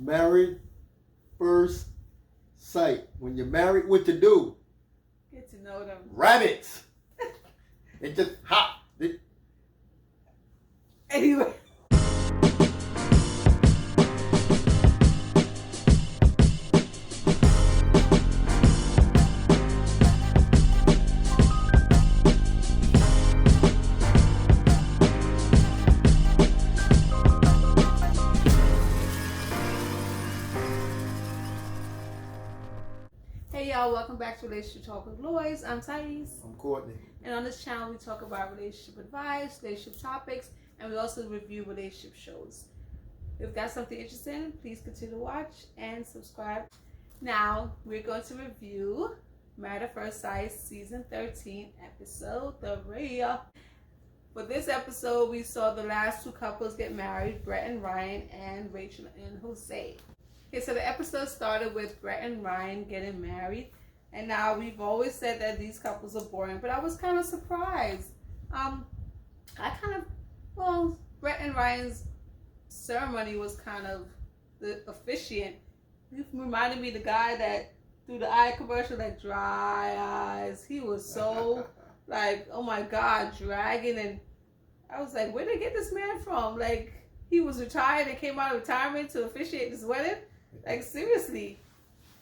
Married first sight. When you're married, what you do? Get to know them. Rabbits. It just hop. Anyway. Hey y'all, welcome back to Relationship Talk with Lois. I'm Tyece. I'm Courtney. And on this channel we talk about relationship advice, relationship topics, and we also review relationship shows. If that's something interesting, please continue to watch and subscribe. Now, we're going to review Married at First Sight Season 13, Episode 3. For this episode, we saw the last two couples get married, Brett and Ryan, and Rachel and Jose. Okay, so the episode started with Brett and Ryan getting married, and now we've always said that these couples are boring, but I was kind of surprised. Brett and Ryan's ceremony was kind of the officiant. He reminded me of the guy that through the eye commercial, like dry eyes. He was so like, oh my God, dragging, and I was like, where did they get this man from? Like, he was retired and came out of retirement to officiate this wedding. Like, seriously.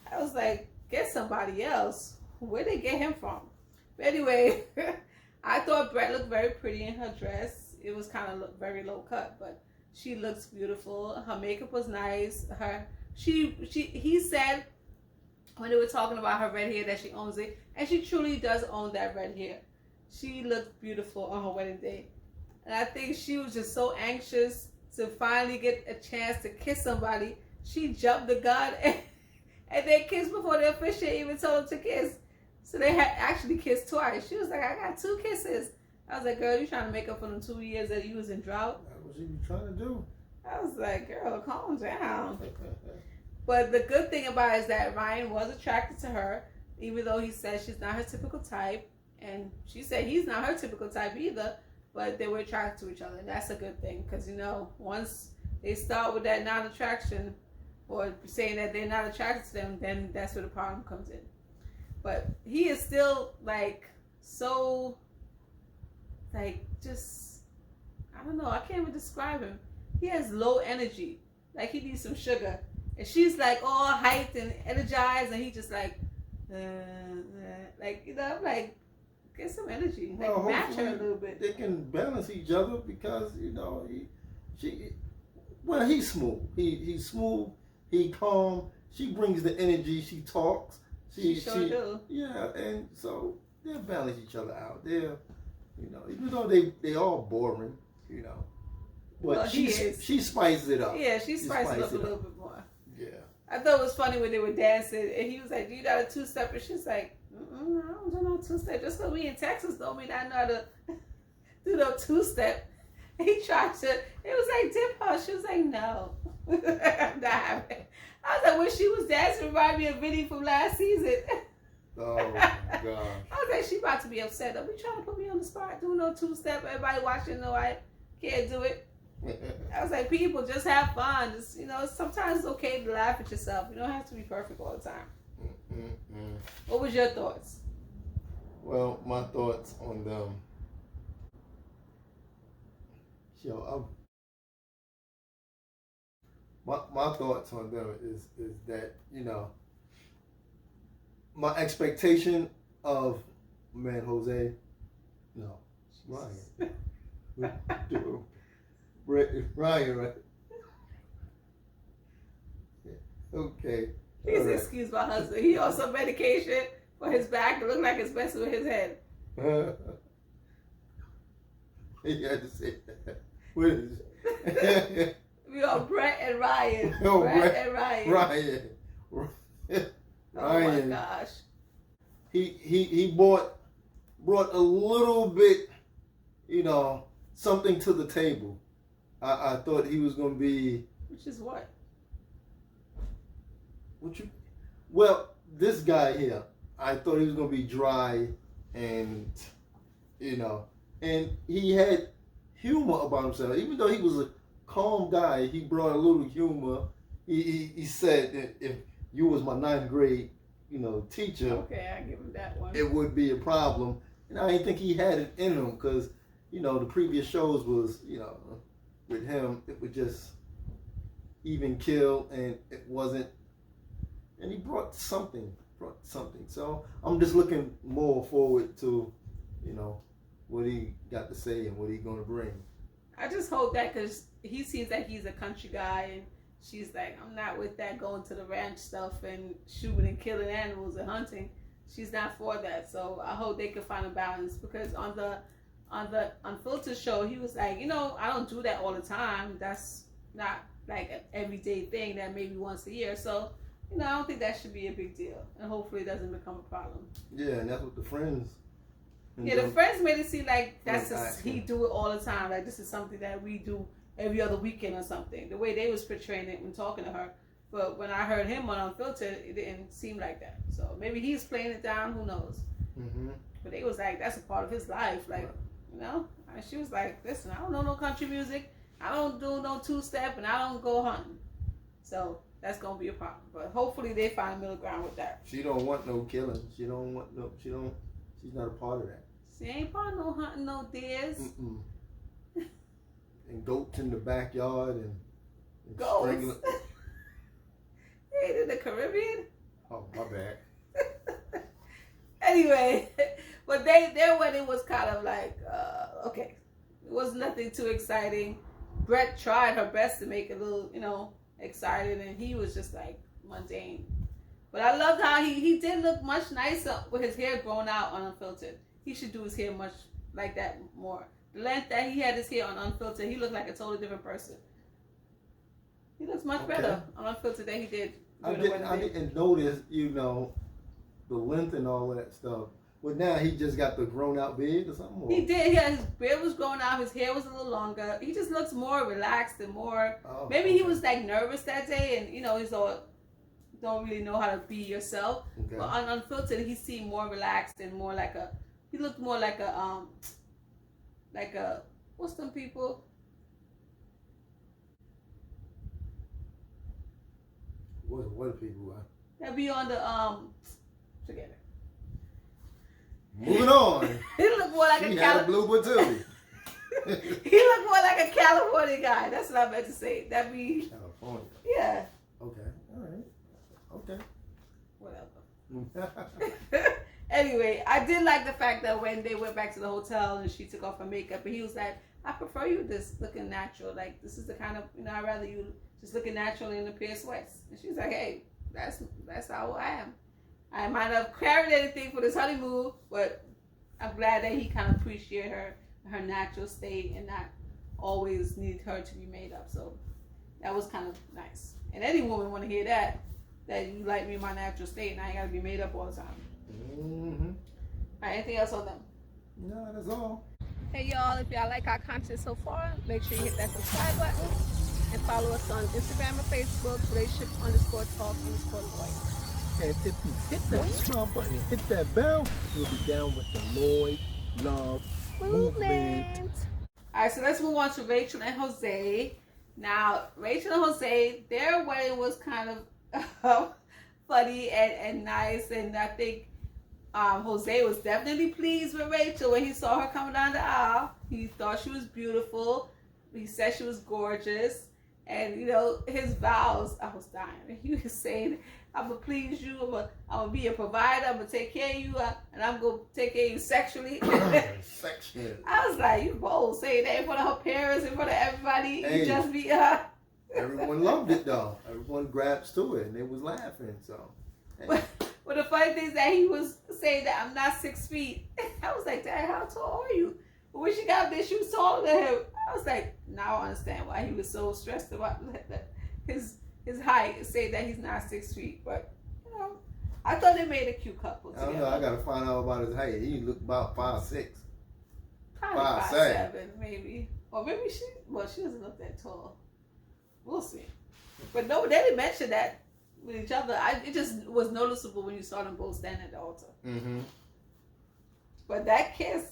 I was like, get somebody else. Where'd they get him from? But anyway, I thought Brett looked very pretty in her dress. It was kind of very low cut, but she looks beautiful. Her makeup was nice. He said when they were talking about her red hair that she owns it, and she truly does own that red hair. She looked beautiful on her wedding day. And I think she was just so anxious to finally get a chance to kiss somebody. She jumped the gun and they kissed before the official even told them to kiss. So they had actually kissed twice. She was like, I got 2 kisses. I was like, girl, you trying to make up for them 2 years that you was in drought? That's what she was trying to do. I was like, girl, calm down. But the good thing about it is that Ryan was attracted to her, even though he said she's not her typical type. And she said he's not her typical type either, but they were attracted to each other. And that's a good thing, because, you know, once they start with that non-attraction, or saying that they're not attracted to them, then that's where the problem comes in. But he is still, like, so, like, just, I don't know, I can't even describe him. He has low energy. Like, he needs some sugar. And she's, like, all hyped and energized, and he just, like, you know, I'm like, get some energy. Like, well, match her a little bit. They can balance each other because, you know, he's smooth. He's smooth. He calm. She brings the energy. She talks. She sure do. Yeah, and so they'll balance each other out. They're, you know, even though they all boring, you know, but well, she spices it up. Yeah, she spices it up a little bit more. Yeah. I thought it was funny when they were dancing, and he was like, "Do you know a 2-step?" And she's like, I don't do no 2-step. Just because we in Texas don't mean I know how to do no 2-step. He tried to. It was like dip her. She was like, no. I'm not having it. I was like, when she was dancing, reminded me of Vinny from last season. Oh my gosh. I was like, she about to be upset. Don't be trying to put me on the spot doing no 2-step. Everybody watching, know I can't do it. I was like, people, just have fun. Just, you know, sometimes it's okay to laugh at yourself. You don't have to be perfect all the time. What was your thoughts? Well, my thoughts on them. My thoughts on them is that, you know, my expectation of Ryan. Ryan, right? Yeah. Okay. Please excuse my husband. He on some medication for his back. It look like it's messing with his head. You had to say that. What is it? We are Brett and Ryan. Oh, Brett and Ryan. Ryan. Oh my gosh. He brought a little bit, you know, something to the table. I thought he was going to be. Which is what? Well, this guy here, I thought he was going to be dry and, you know, and he had humor about himself. Even though he was a calm guy, he brought a little humor he said that if you was my ninth grade, teacher, okay, I give him that one. It would be a problem, and I didn't think he had it in him because the previous shows was with him it would just even kill, and it wasn't, and he brought something. So I'm just looking more forward to what he got to say and what he's gonna bring. I just hope that, because he seems like he's a country guy, and she's like, I'm not with that going to the ranch stuff and shooting and killing animals and hunting. She's not for that. So I hope they can find a balance, because on the Unfiltered show, he was like, I don't do that all the time. That's not like an everyday thing, that maybe once a year. So, I don't think that should be a big deal, and hopefully it doesn't become a problem. Yeah, and that's what the friends. Yeah, the friends made it seem like he do it all the time. Like this is something that we do every other weekend or something. The way they was portraying it when talking to her. But when I heard him on Unfiltered, it didn't seem like that. So maybe he's playing it down. Who knows? Mm-hmm. But they was like, that's a part of his life. Like, And she was like, listen, I don't know no country music. I don't do no two-step, and I don't go hunting. So that's gonna be a problem. But hopefully they find a middle ground with that. She don't want no killing. She's not a part of that. She ain't part of no hunting, no deers. And goats in the backyard and goats. They ain't in the Caribbean. Oh, my bad. Anyway, but their wedding was kind of like okay. It was nothing too exciting. Brett tried her best to make it a little, excited, and he was just like mundane. But I loved how he did look much nicer with his hair grown out on Unfiltered. He should do his hair much like that more. The length that he had his hair on Unfiltered, he looked like a totally different person. He looks much better on Unfiltered than he did. I didn't notice, the length and all of that stuff. But now he just got the grown out beard or something? Or? He did, yeah. His beard was growing out. His hair was a little longer. He just looks more relaxed and more... maybe he was like nervous that day, and he's all... don't really know how to be yourself. Okay. But on Unfiltered, he seemed more relaxed and more like a... He looked more like a... what's them people? What people are? That be on the... forget it. Moving on. He looked more like a blooper too. He looked more like a California guy. That's what I meant to say. That be California. Yeah. Okay. All right. Okay. Whatever. Anyway, I did like the fact that when they went back to the hotel and she took off her makeup, and he was like, I prefer you this looking natural. Like, this is the kind of, I'd rather you just looking natural in a pair of sweats. And she's like, hey, that's how I am. I might have carried anything for this honeymoon, but I'm glad that he kind of appreciated her natural state and not always need her to be made up. So that was kind of nice. And any woman want to hear that you like me in my natural state and I ain't got to be made up all the time. Mm-hmm. All right, anything else on them? No, that's all. Hey y'all, if y'all like our content so far, make sure you hit that subscribe button and follow us on Instagram or Facebook, relationship_talk_boy. And if you hit that subscribe button and hit that bell, you'll be down with the Lloyd Love Movement. All right, so let's move on to Rachel and Jose. Now, Rachel and Jose, their wedding was kind of funny and nice, and I think Jose was definitely pleased with Rachel when he saw her coming down the aisle. He thought she was beautiful. He said she was gorgeous. And, his vows, I was dying. He was saying, I'm going to please you. I'm going to be a provider. I'm going to take care of you. And I'm going to take care of you sexually. Sexually. I was like, you bold saying that in front of her parents, in front of everybody. Hey, you just be... everyone loved it, though. Everyone grabs to it. And they was laughing, so... Hey. But the funny thing is that he was saying that I'm not 6 feet. I was like, Dad, how tall are you? But when she got up there, she was taller than him. I was like, now I understand why he was so stressed about his height, saying that he's not 6 feet. But, I thought they made a cute couple together. I don't know. I got to find out about his height. He looked about 5'6". Probably 5'7", maybe. Or maybe she doesn't look that tall. We'll see. But no, they didn't mention that with each other. It just was noticeable when you saw them both standing at the altar. Mm-hmm. But that kiss,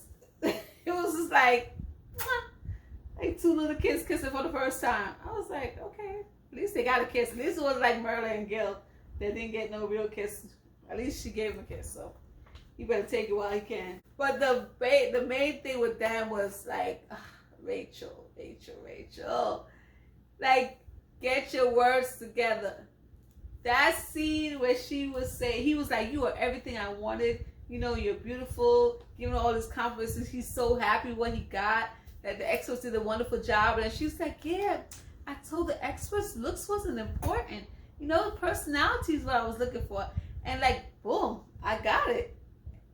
it was just like two little kids kissing for the first time. I was like, okay, At least they got a kiss. At least it wasn't like Myrla and Gil. They didn't get no real kiss. At least she gave him a kiss, so he better take it while he can. But the main thing with them was like, Rachel. Like, get your words together. That scene where she was saying, he was like, you are everything I wanted. You know, you're beautiful. Giving all his compliments. He's so happy what he got. That the experts did a wonderful job. And she's like, yeah, I told the experts looks wasn't important. You know, personality is what I was looking for. And like, boom, I got it.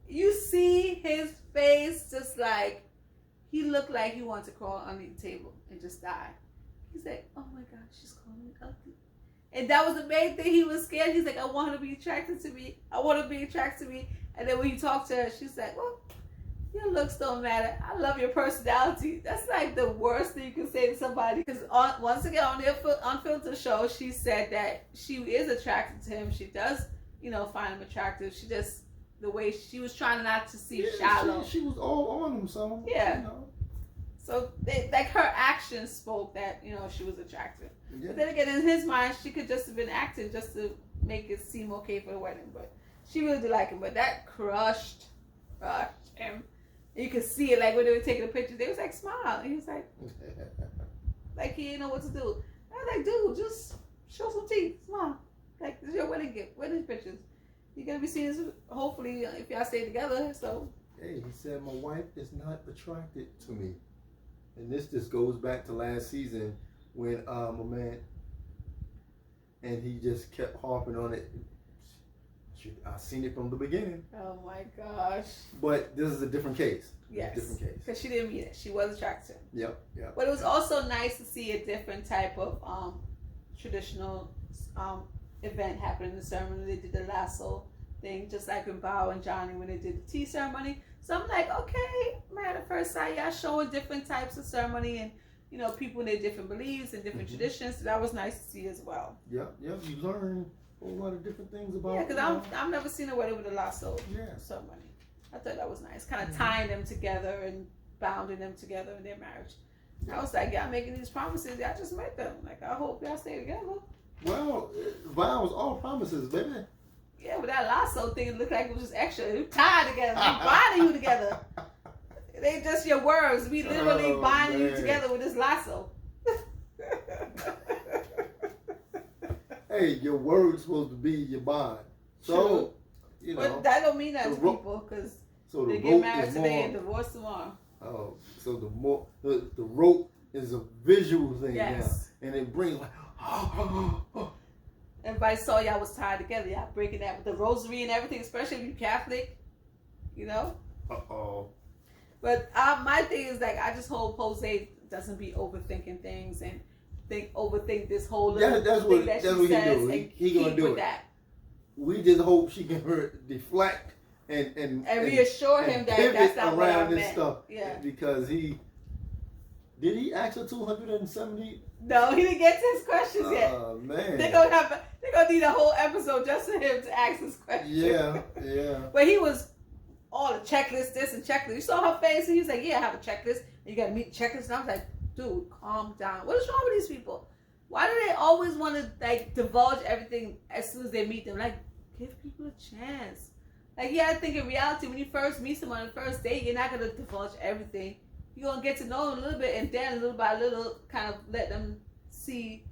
You see his face just like, he looked like he wanted to crawl under the table and just die. He's like, oh my God, she's calling me ugly. And that was the main thing. He was scared. He's like, I want her to be attracted to me. I want her to be attracted to me. And then when you talk to her, she's like, well, your looks don't matter. I love your personality. That's like the worst thing you can say to somebody. Because once again, on the Unfiltered show, she said that she is attracted to him. She does, you know, find him attractive. She just, the way she was trying not to seem shallow. She was all on him, so. Yeah. You know. So, like, her actions spoke that, you know, she was attractive. Yeah. But then again, in his mind, she could just have been acting just to make it seem okay for the wedding. But she really did like him. But that crushed him. You could see it, like, when they were taking the pictures. They was like, smile. And he was like he didn't know what to do. I was like, dude, just show some teeth. Smile. Like, this is your wedding gift. Wedding pictures. You're going to be seeing this, hopefully, if y'all stay together. So. Hey, he said, my wife is not attracted to me. And this just goes back to last season when my man, and he just kept harping on it. I seen it from the beginning. Oh my gosh. But this is a different case. Yes. Different case. Because she didn't mean it. She was attracted. Yep. But it was also nice to see a different type of traditional event happen in the ceremony. They did the lasso thing, just like in Bao and Johnny when they did the tea ceremony. So I'm like, okay, man, at first sight, y'all showing different types of ceremony and, you know, people in their different beliefs and different traditions. So that was nice to see as well. Yep. You learn a lot of different things about. Yeah, because I've never seen a wedding with a lasso ceremony. I thought that was nice, kind of tying them together and bounding them together in their marriage. I was like, y'all making these promises. Y'all just met them. Like, I hope y'all stay together. Well, vows, all promises, baby. Yeah, but that lasso thing, it looked like it was just extra. They tied together. They binding you together. It ain't just your words. We literally binding you together with this lasso. Hey, your word's supposed to be your bond. So, you know. But that don't mean that to people because they get married today and divorce tomorrow. Oh, so the rope is a visual thing now. And it brings like, Everybody saw y'all was tied together. Y'all breaking that with the rosary and everything, especially if you're Catholic, you know? But my thing is, like, I just hope Jose doesn't be overthinking things and overthink this whole little thing that she says. He gonna do it. That. We just hope she can deflect and reassure him that that's not what I meant. Stuff. Yeah. Because did he ask her 270? No, he didn't get to his questions yet. Oh man. They're gonna need a whole episode just for him to ask his questions. Yeah. But he was all the checklist, this and checklist. You saw her face and he was like, yeah, I have a checklist. And you gotta meet the checklist. And I was like, dude, calm down. What is wrong with these people? Why do they always want to like divulge everything as soon as they meet them? Like, give people a chance. Like, yeah, I think in reality, when you first meet someone on the first date, you're not gonna divulge everything. You're gonna get to know them a little bit, and then little by little, kind of let them see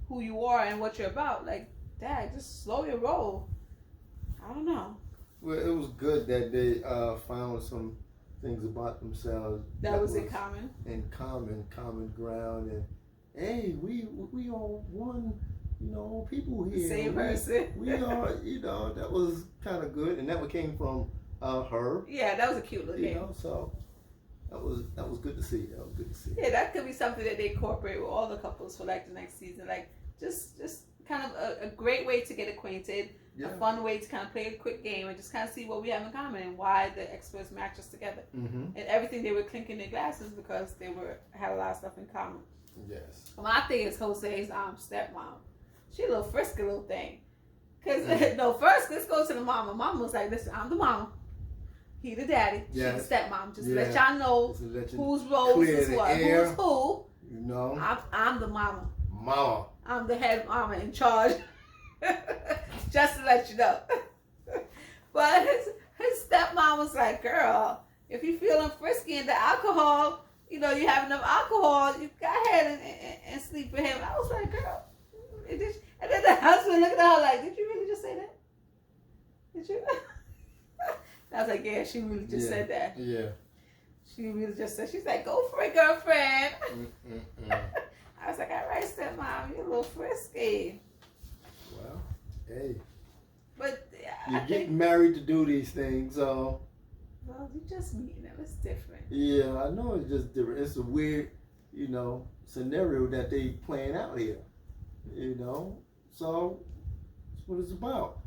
who you are and what you're about. Like, Dad, just slow your roll. I don't know. Well, it was good that they found some things about themselves that was in common. In common ground, and hey, we all one, you know, people here. Same person. We are, you know, that was kind of good, and that came from her. Yeah, that was a cute little game. You know, so that was good to see. That was good to see. Yeah, that could be something that they incorporate with all the couples for like the next season. Like just kind of a great way to get acquainted. Yeah. A fun way to kind of play a quick game and just kind of see what we have in common and why the experts match us together. And everything, they were clinking their glasses because they had a lot of stuff in common. Yes. My thing is Jose's stepmom. She a little frisky little thing. Cause first let's go to the mama. Mama was like, listen, I'm the mama. He the daddy. Yes. She's the stepmom. Just let y'all know whose roles is what. Who's who. You know. I'm the mama. Mama. I'm the head mama in charge. Just to let you know. But his stepmom was like, girl, if you feeling frisky in the alcohol, you know, you have enough alcohol, you go ahead and sleep with him. I was like, girl. And then the husband looked at her like, did you really just say that? Did you? I was like, yeah, she really just said that. Yeah. She really just said, she's like, go for it, girlfriend. I was like, all right, stepmom, you're a little frisky. Well, hey. But you're getting married to do these things, so. Well, you just meeting them. It's different. Yeah, I know it's just different. It's a weird, you know, scenario that they playing out here. You know? So, that's what it's about.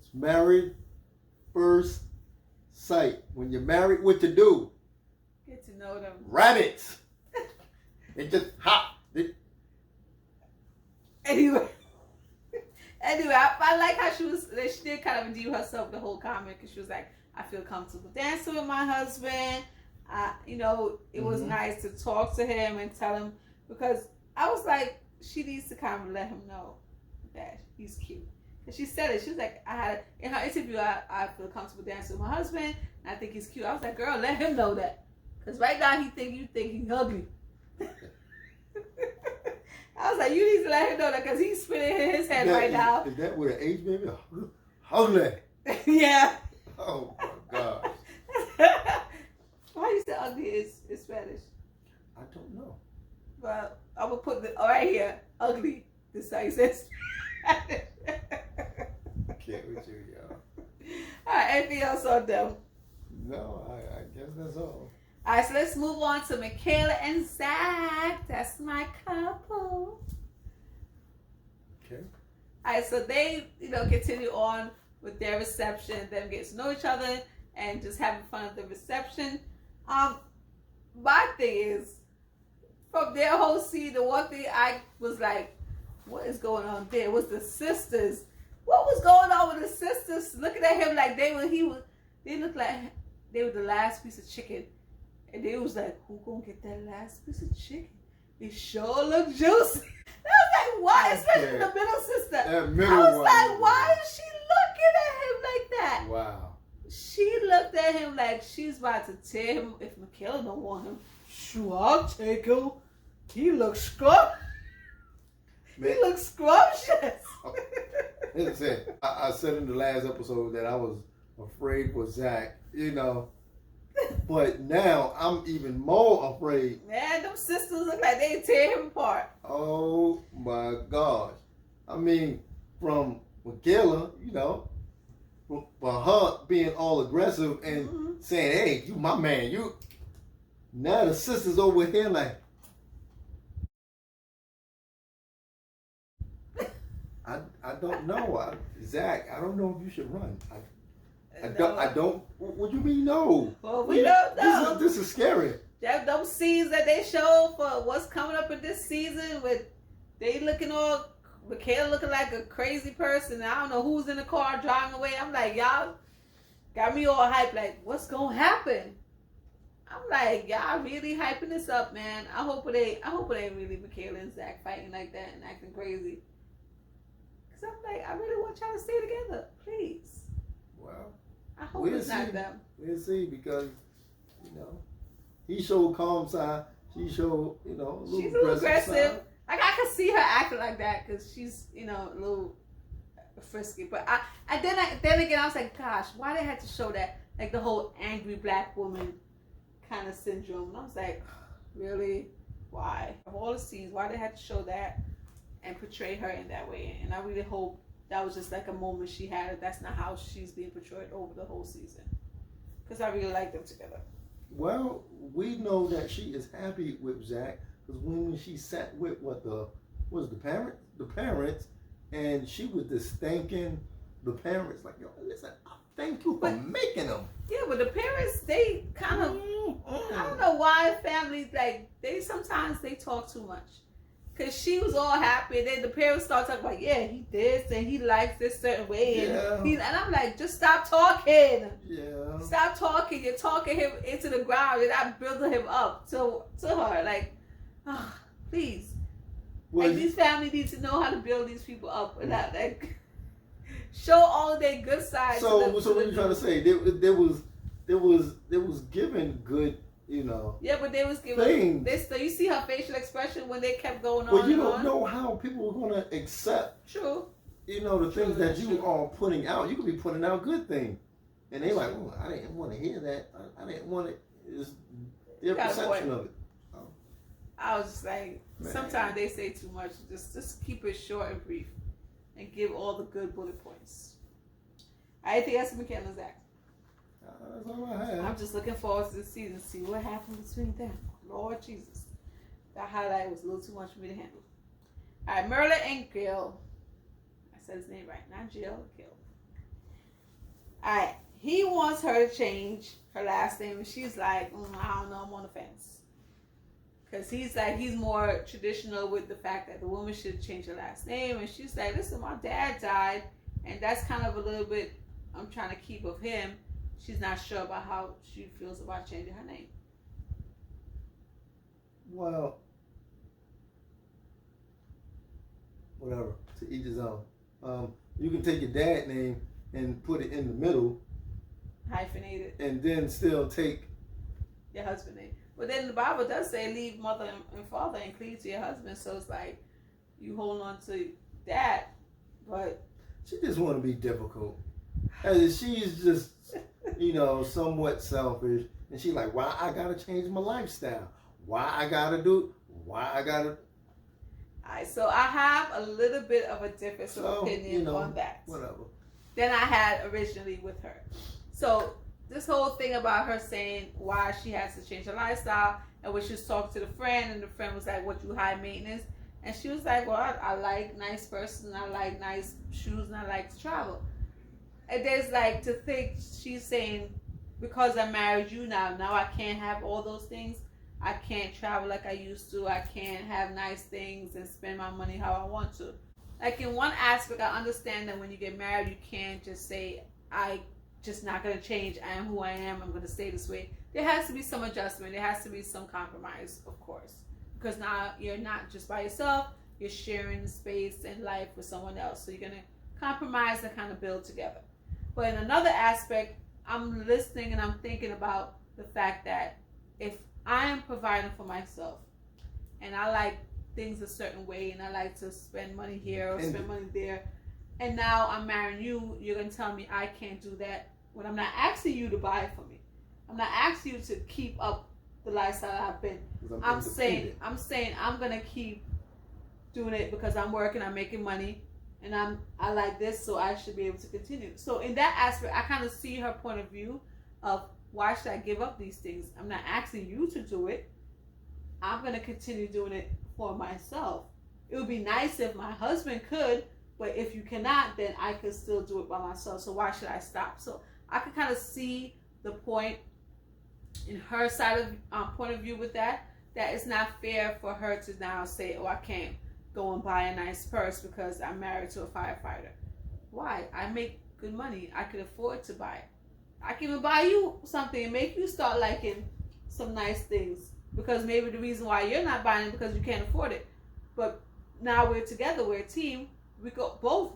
It's married first sight. When you're married, what to do? Get to know them. Rabbits. They just hop. Anyway, I like how she did kind of redeem herself the whole comment, because she was like, I feel comfortable dancing with my husband. You know, it was nice to talk to him and tell him, because I was like, she needs to kind of let him know that he's cute. And she said it. She was like, in her interview, I feel comfortable dancing with my husband, and I think he's cute. I was like, girl, let him know that. Because right now you think he's ugly. I was like, you need to let him know that, because he's spinning in his head right now. Is that with an H, baby? Ugly. Yeah. Oh, my gosh. Why you say ugly is Spanish? I don't know. Well, I'm going to put right here, ugly. This is how you say Spanish. I can't with you, y'all. All right, anything else on them? No, I guess that's all. All right, so let's move on to Michaela and Zack. That's my couple. Okay. All right, so they, continue on with their reception, them getting to know each other and just having fun at the reception. My thing is, from their whole scene, the one thing I was like, what is going on there? Was the sisters. What was going on with the sisters looking at him like they looked like they were the last piece of chicken. And they was like, who gonna get that last piece of chicken? It sure look juicy. I was like, why? Especially the middle sister. That middle I was one. like, why is she looking at him like that? Wow. She looked at him like she's about to tear him. If Michaela don't want him, sure, I'll take him. He looks scrumptious. He looks scrumptious. Listen, I said in the last episode that I was afraid for Zack, but now I'm even more afraid. Man, them sisters look like they tear him apart. Oh my gosh. I mean, from Michaela, for her being all aggressive and saying, hey, you my man, you. Now the sisters over here like, I don't know. Zack, I don't know if you should run. I don't. What do you mean no? Well, we don't know. This is scary. Those scenes that they show for what's coming up in this season, with they looking all, Michaela looking like a crazy person. I don't know who's in the car driving away. I'm like, y'all got me all hyped. Like, what's gonna happen? I'm like, y'all really hyping this up, man. I hope it ain't really Michaela and Zack fighting like that and acting crazy. Cause I'm like, I really want y'all to stay together, please. Well, I hope it's not them. We'll see, because he showed calm side. She showed a little she's a little aggressive. Side. Like, I could see her acting like that because she's a little frisky. But then again I was like, gosh, why they had to show that, like the whole angry black woman kind of syndrome? And I was like, really, why? Of all the scenes, why they had to show that and portray her in that way? And I really hope that was just like a moment she had. That's not how she's being portrayed over the whole season. Because I really like them together. Well, we know that she is happy with Zack, because when she sat with the parents, and she was just thanking the parents like, yo, listen, thank you for making them. Yeah, but the parents, they kind of, I don't know why families, like, sometimes they talk too much. Because she was all happy, and then the parents start talking about, yeah, he this, and he likes this certain way. And I'm like, just stop talking. Yeah. Stop talking. You're talking him into the ground. You're not building him up to her. Like, please. Like, these families need to know how to build these people up and not like show all of their good sides. So what are you trying to say? There was given good, you know. Yeah, but they was giving this. So you see her facial expression when they kept going on. But you don't know how people are gonna accept. True. You know the things that you are putting out. You could be putting out good things, and they like, oh, I didn't want to hear that. I didn't want it. It's their perception of it. I was just like, sometimes they say too much. Just keep it short and brief, and give all the good bullet points. I think that's Michaela Zack. That's all I have. I'm just looking forward to the season, see what happened between them. Lord Jesus, that highlight was a little too much for me to handle. All right, Myrla and Gil. I said his name right, not Jill, Gil. All right, he wants her to change her last name, and she's like, I don't know, I'm on the fence. Because he's like, he's more traditional with the fact that the woman should change her last name. And she's like, listen, my dad died. And that's kind of a little bit I'm trying to keep of him. She's not sure about how she feels about changing her name. Well, whatever. To each his own. You can take your dad's name and put it in the middle. Hyphenated. And then still take your husband's name. But then the Bible does say leave mother and father and cleave to your husband. So it's like you hold on to that, but she just want to be difficult. And she's just, you know, somewhat selfish. And she's like, why I gotta change my lifestyle? Why I gotta? All right, so I have a little bit of a difference of opinion on that. Whatever. Than I had originally with her. So this whole thing about her saying why she has to change her lifestyle, and when she was talking to the friend, and the friend was like, what, you high maintenance? And she was like, well, I like nice person, I like nice shoes, and I like to travel. And there's like, to think she's saying, because I married you now I can't have all those things. I can't travel like I used to. I can't have nice things and spend my money how I want to. Like, in one aspect, I understand that when you get married, you can't just say, I just not going to change. I am who I am. I'm going to stay this way. There has to be some adjustment. There has to be some compromise, of course. Because now you're not just by yourself. You're sharing space and life with someone else. So you're going to compromise and kind of build together. But in another aspect, I'm listening and I'm thinking about the fact that if I am providing for myself and I like things a certain way and I like to spend money here or spend money there, and now I'm marrying you, you're going to tell me I can't do that when I'm not asking you to buy it for me. I'm not asking you to keep up the lifestyle I've been. I'm saying I'm going to keep doing it because I'm working, I'm making money, and I like this, so I should be able to continue. So in that aspect, I kind of see her point of view of why should I give up these things? I'm not asking you to do it. I'm going to continue doing it for myself. It would be nice if my husband could, but if you cannot, then I could still do it by myself. So why should I stop? So I can kind of see the point in her side of point of view with that it's not fair for her to now say, oh, I can't go and buy a nice purse because I'm married to a firefighter. Why? I make good money. I could afford to buy it. I can even buy you something and make you start liking some nice things, because maybe the reason why you're not buying it because you can't afford it. But now we're together, we're a team. We could both,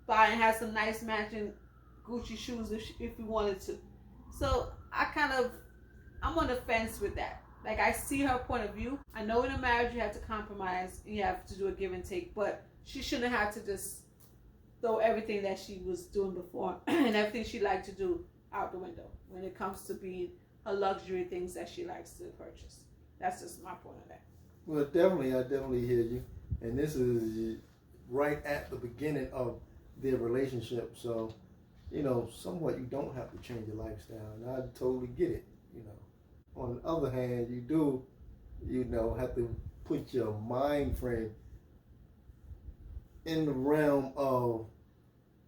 buy and have some nice matching Gucci shoes if we wanted to. So I'm on the fence with that. Like, I see her point of view. I know in a marriage you have to compromise and you have to do a give and take, but she shouldn't have to just throw everything that she was doing before and everything she liked to do out the window when it comes to being her luxury things that she likes to purchase. That's just my point of that. Well, I definitely hear you. And this is right at the beginning of their relationship. So, somewhat you don't have to change your lifestyle. And I totally get it, On the other hand, you do, have to put your mind frame in the realm of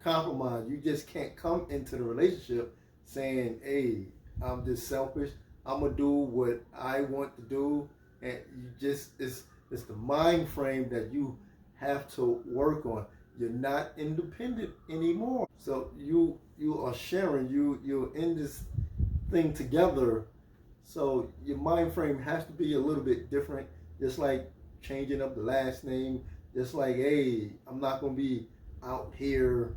compromise. You just can't come into the relationship saying, hey, I'm just selfish. I'm going to do what I want to do. And you just, it's the mind frame that you have to work on. You're not independent anymore. So you are sharing, you're in this thing together. So your mind frame has to be a little bit different. Just like changing up the last name. Just like, hey, I'm not gonna be out here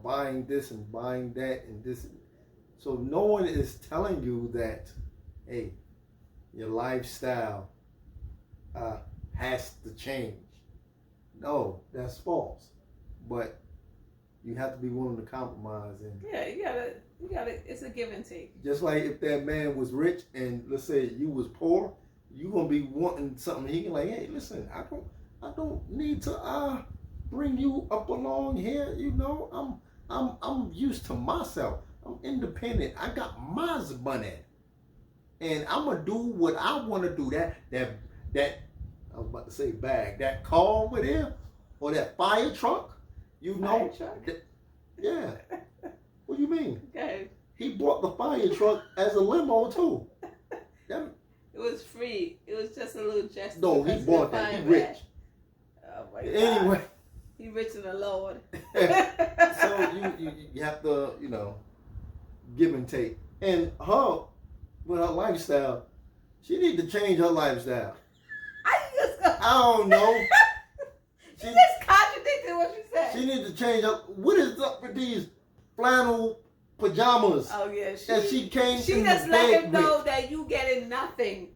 buying this and buying that and this. So no one is telling you that, hey, your lifestyle has to change. No, that's false. But you have to be willing to compromise. And yeah, you gotta. It's a give and take. just like if that man was rich and let's say you was poor, you gonna be wanting something. He can like, hey, listen, I don't need to bring you up along here. You know, I'm used to myself. I'm independent. I got my money, and I'm gonna do what I want to do. That I was about to say bag. That car over there, or that fire truck. You know, Fire truck? Yeah. What do you mean? Okay. He bought the fire truck as a limo too. It was free. It was just a little gesture. No, he bought that. He rich. Oh my God. Anyway. He rich in the Lord. So you have to, give and take. And her, with her lifestyle, she need to change her lifestyle. I don't know. She just contradicted what you said. She needs to change up. What is up with these flannel pajamas? Oh yeah, she came. She just let him know that you getting nothing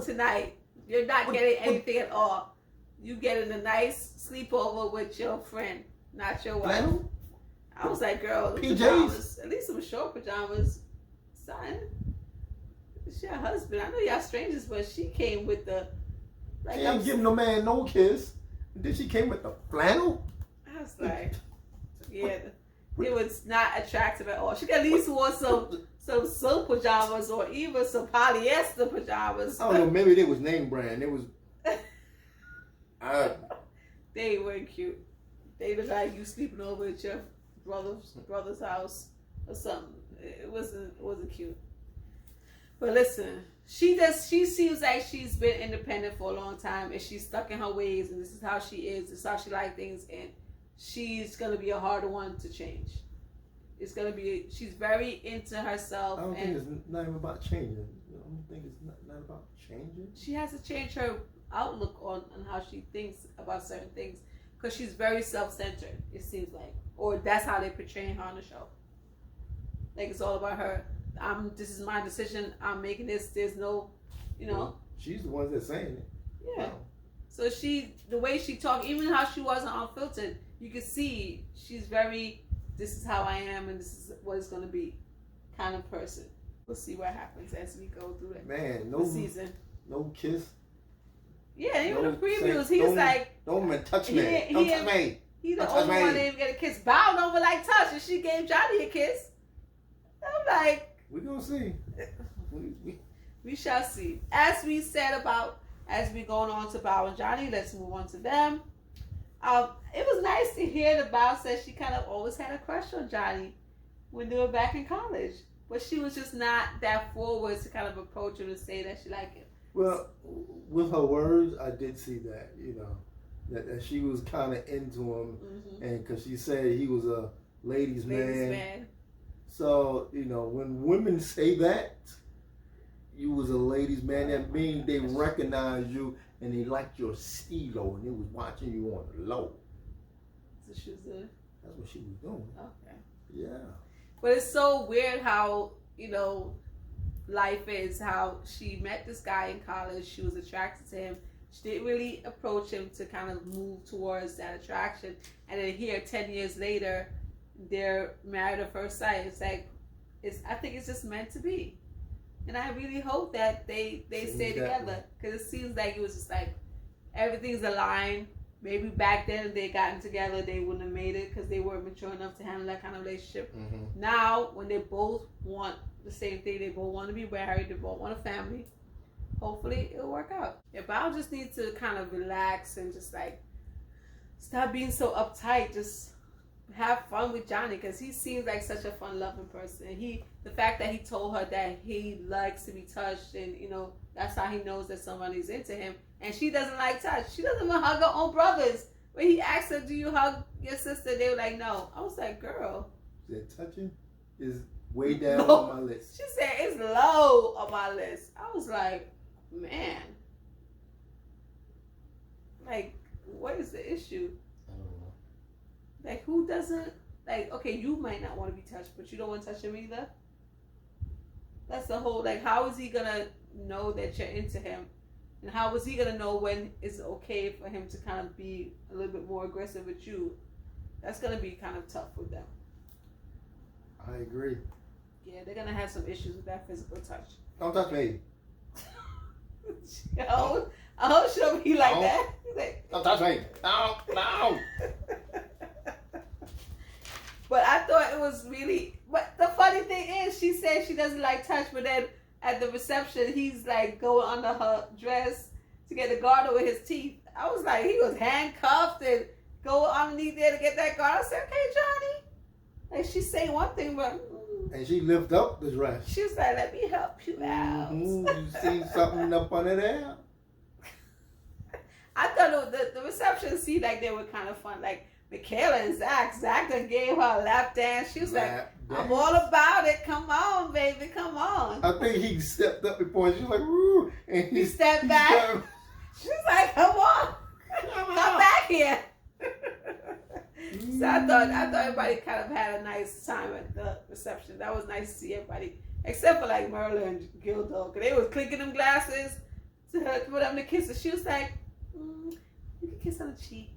tonight. You're not getting anything at all. You getting a nice sleepover with your friend, not your wife. Flannel? I was like, girl, PJs. pajamas, at least some short pajamas, son. It's your husband. I know y'all strangers, but she came with the. Like, she ain't giving no man no kiss. Then she came with the flannel. I was like, yeah, it was not attractive at all. She could at least wore some silk pajamas or even some polyester pajamas. I don't know. Maybe they was name brand. It was. They weren't cute. They look like you sleeping over at your brother's house or something. It wasn't cute. But listen, she seems like she's been independent for a long time and she's stuck in her ways and this is how she is, this is how she likes things, and she's gonna be a harder one to change. She's very into herself. I don't think it's not even about changing. I don't think it's not about changing. She has to change her outlook on how she thinks about certain things because she's very self-centered, it seems like, or that's how they're portraying her on the show. Like it's all about her. This is my decision. I'm making this. There's no, Well, she's the one that's saying it. Yeah. Wow. So the way she talked, even how she wasn't unfiltered, you could see she's very, this is how I am and this is what it's going to be kind of person. We'll see what happens as we go through the season. No kiss. Yeah, even the previews, he was like, don't even touch me. Don't touch me. He the only one that didn't get a kiss. Bao don't like touch, and she gave Johnny a kiss. I'm like, we're going to see. We shall see. As we said as we going on to Bao and Johnny, let's move on to them. It was nice to hear that Bao said she kind of always had a crush on Johnny when they were back in college. But she was just not that forward to kind of approach him and say that she liked him. Well, with her words, I did see that, that she was kind of into him. Mm-hmm. And because she said he was a ladies man. So, when women say that, you was a ladies man, that means they recognize you and they like your stilo and they was watching you on the low. So she was doing? That's what she was doing. Okay. Yeah. But it's so weird how, life is, how she met this guy in college, she was attracted to him. She didn't really approach him to kind of move towards that attraction. And then here, 10 years later, they're married at first sight. It's like, I think it's just meant to be. And I really hope that they stay together. Because it seems like it was just like, everything's aligned. Maybe back then if they gotten together, they wouldn't have made it because they weren't mature enough to handle that kind of relationship. Mm-hmm. Now, when they both want the same thing, they both want to be married, they both want a family, hopefully it'll work out. Yeah, Bao just needs to kind of relax and just like stop being so uptight. Just have fun with Johnny because he seems like such a fun-loving person. And the fact that he told her that he likes to be touched and that's how he knows that somebody's into him. And she doesn't like touch. She doesn't even hug her own brothers. When he asked her, "Do you hug your sister?" They were like, "No." I was like, "Girl." That touching is way down on my list. She said it's low on my list. I was like, man. Like, what is the issue? I don't know. Like, who doesn't, like, okay, you might not want to be touched, but you don't want to touch him either? That's the whole, like, how is he going to know that you're into him? And how is he going to know when it's okay for him to kind of be a little bit more aggressive with you? That's going to be kind of tough with them. I agree. Yeah, they're going to have some issues with that physical touch. Don't touch me. Oh, she'll be like No. that. Like, Don't touch me. No, no. But I thought it was really. But the funny thing is, she said she doesn't like touch, but then at the reception, he's like going under her dress to get the guard over his teeth. I was like, he was handcuffed and go underneath there to get that guard. I said, okay, Johnny. Like, she's saying one thing, but. And she lift up the dress. She was like, let me help you out. You see something up under there? I thought the reception seemed like they were kind of fun. Like, Michaela and Zack. Zack done gave her a lap dance. She was like, I'm all about it. Come on, baby. Come on. I think he stepped up before and she was like, woo. And He stepped back. She was like, come on. Come back here. So I thought everybody kind of had a nice time at the reception. That was nice to see everybody. Except for like Myrla and Gil though. Because they was clinking them glasses to her, for them to kiss her. She was like, you can kiss on the cheek.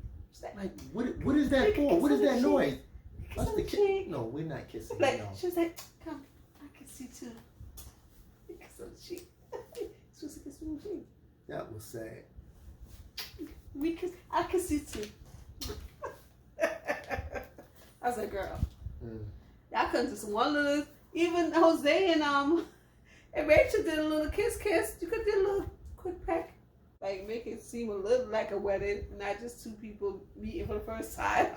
Like, what is that for? What is that noise? Kiss on the cheek. No, we're not kissing. Like, No. she was like, come, I kiss you too. You kiss on the cheek. She was like, kiss on the cheek. That was sad. I kiss you too. I was like, girl, y'all couldn't just one little, even Jose and Rachel did a little kiss. You could do a little quick peck. Like, make it seem a little like a wedding, not just two people meeting for the first time.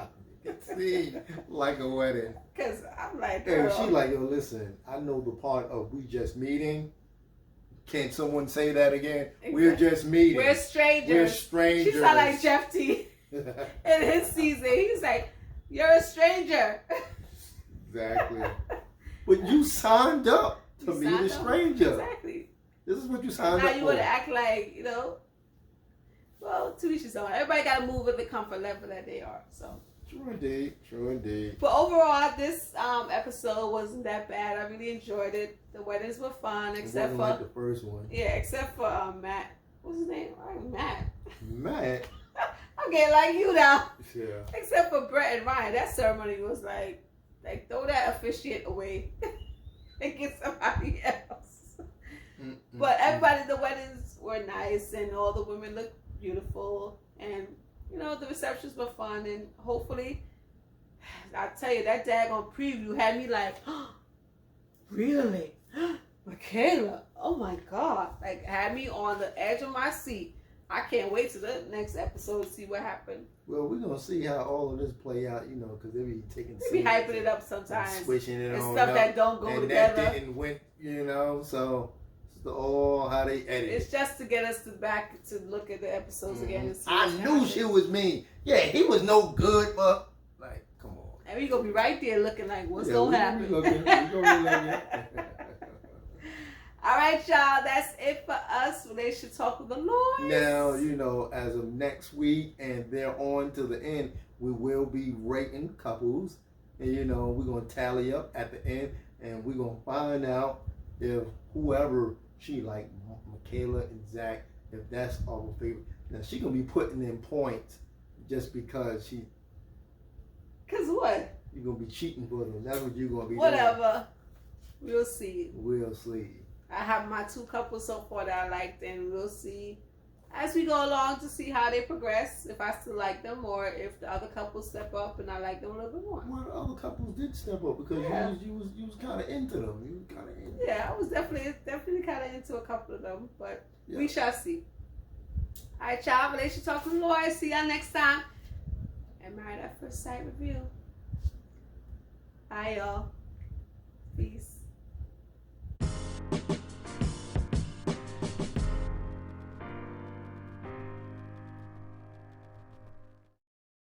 It seemed like a wedding. Because I'm like, And girl. she like, yo, listen, I know the part of we just meeting. Can someone say that again? Exactly. We're just meeting. We're strangers. We're strangers. She sound like Jeff T. in his season. He's like, you're a stranger. Exactly. But you signed up to meet a stranger. Exactly. This is what you signed Now up you for. want to act like, well, to each his own. Everybody got to move at the comfort level that they are. So. True indeed. True indeed. But overall, this episode wasn't that bad. I really enjoyed it. The weddings were fun, except for like the first one. Yeah, except for Matt. What's his name? Matt. Matt. I'm getting like you now. Yeah. Except for Brett and Ryan. That ceremony was like throw that officiant away and get somebody else. But everybody, the weddings were nice and all the women looked beautiful and the receptions were fun and hopefully, I tell you, that daggone preview had me like, oh, really? Michaela, oh my God. Like, had me on the edge of my seat. I can't wait to the next episode to see what happened. Well, we're going to see how all of this play out, because they be taking They be hyping it up sometimes. Switching it and on stuff up, that don't go and together. that didn't went, so it's all how they edit. It's just to get us back to look at the episodes again and see I what's knew happening. she was mean. Yeah, he was no good, but like, come on. And we gonna be right there looking like, what's Yeah, gonna we happen? gonna be looking. All right, y'all. That's it for us. Relationship Talk with the Lord. Now, as of next week and they're on to the end, we will be rating couples. And, we're going to tally up at the end. And we're going to find out if whoever she like, Michaela and Zack, if that's our favorite. Now, she going to be putting in points just because she... Because what? You're going to be cheating for them. That's what you're going to be Whatever. We'll see. We'll see. I have my 2 couples so far that I liked, and we'll see as we go along to see how they progress, if I still like them, or if the other couples step up and I like them a little bit more. Well, the other couples did step up because you was kind of into them. You was kind of into Yeah, I was definitely kind of into a couple of them, but we shall see. All right, y'all. Relationship Talk with the Lord. See y'all next time. And Married at First Sight review. Bye, y'all. Peace.